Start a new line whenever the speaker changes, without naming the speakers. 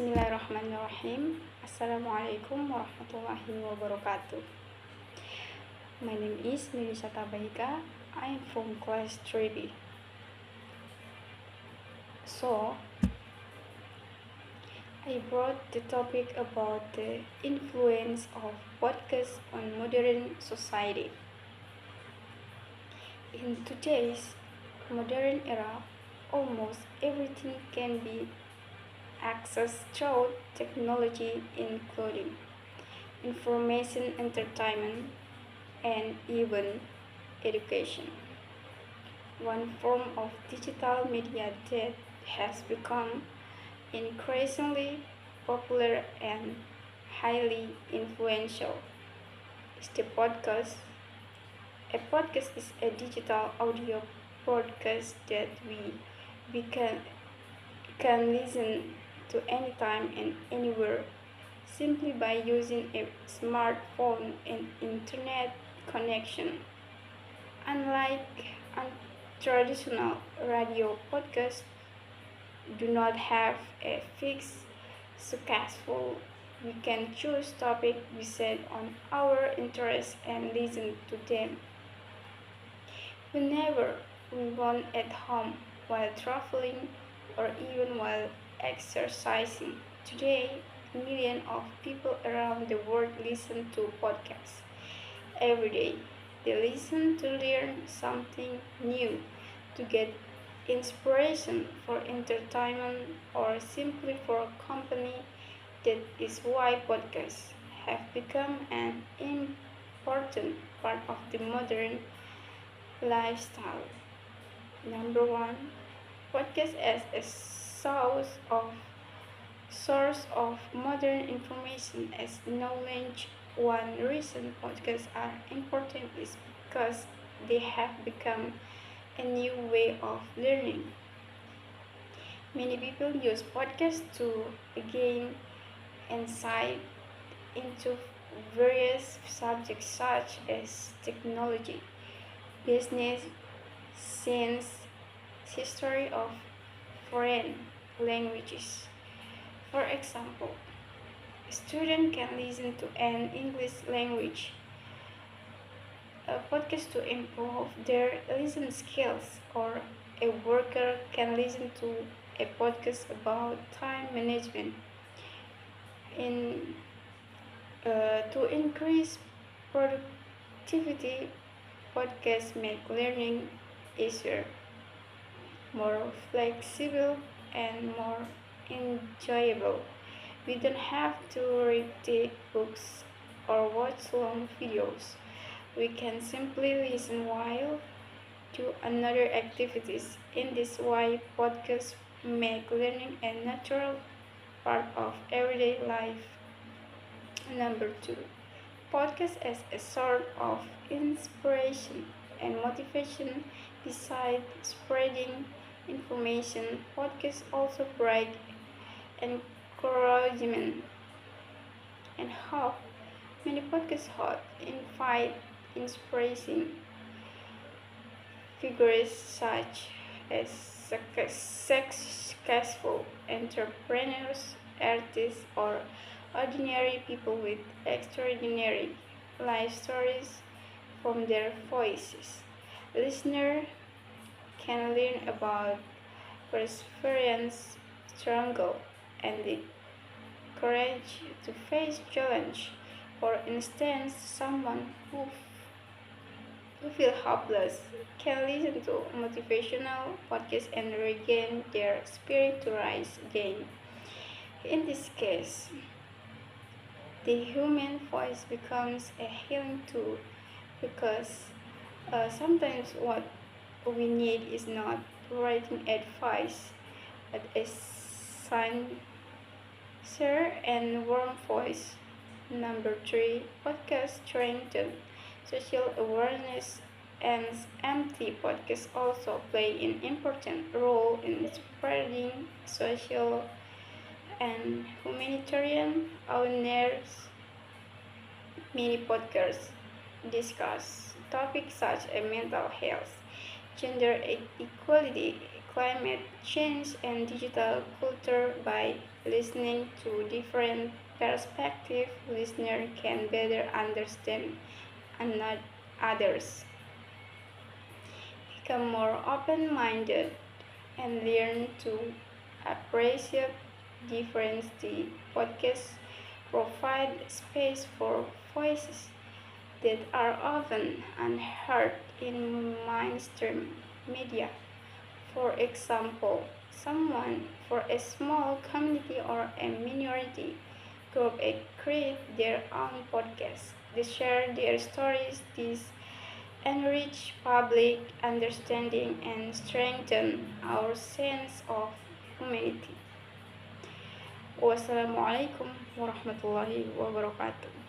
Bismillahirrahmanirrahim. Assalamualaikum warahmatullahi wabarakatuh. My name is Melissa Tabaika. I am from class 3B. So, I brought the topic about the influence of podcasts on modern society. In today's modern era, almost everything can be accessed through technology, including information, entertainment, and even education. One form of digital media that has become increasingly popular and highly influential is the podcast. A podcast is a digital audio broadcast that we can listen to anytime and anywhere simply by using a smartphone and internet connection. Unlike traditional radio podcasts do not have a fixed schedule, we can choose topics based on our interests and listen to them whenever we want at home, while traveling, or even while exercising. Today, millions of people around the world listen to podcasts every day. They listen to learn something new, to get inspiration for entertainment, or simply for company. That is why podcasts have become an important part of the modern lifestyle. Number one, podcast as a source of modern information as knowledge. One reason podcasts are important is because they have become a new way of learning. Many people use podcasts to gain insight into various subjects such as technology, business, science, history of foreign languages. For example, a student can listen to an English language podcast to improve their listening skills, or a worker can listen to a podcast about time management in to increase productivity. Podcasts make learning easier, more flexible, and more enjoyable. We don't have to read thick books or watch long videos. We can simply listen while do another activities. In this way, podcasts make learning a natural part of everyday life. Number two, podcasts as a sort of inspiration and motivation. Besides spreading information, podcasts also provide encouragement and hope. Many podcast hosts invite inspiring figures such as successful entrepreneurs, artists, or ordinary people with extraordinary life stories. From their voices, listeners can learn about perseverance, struggle, and the courage to face challenge. For instance, someone who feel hopeless can listen to motivational podcasts and regain their spirit to rise again. In this case, the human voice becomes a healing tool because sometimes what we need is not writing advice, but a sincere and warm voice. Number three, podcasts strengthen social awareness, and empty podcasts also play an important role in spreading social and humanitarian awareness. Many podcasts discuss topics such as mental health, gender equality, climate change, and digital culture. By listening to different perspectives, listener can better understand others, become more open-minded, and learn to appreciate difference. The podcast provide space for voices that are often unheard in mainstream media. For example, someone for a small community or a minority group create their own podcast. They share their stories. This enrich public understanding and strengthen our sense of humanity. Wassalamualaikum warahmatullahi wabarakatuh.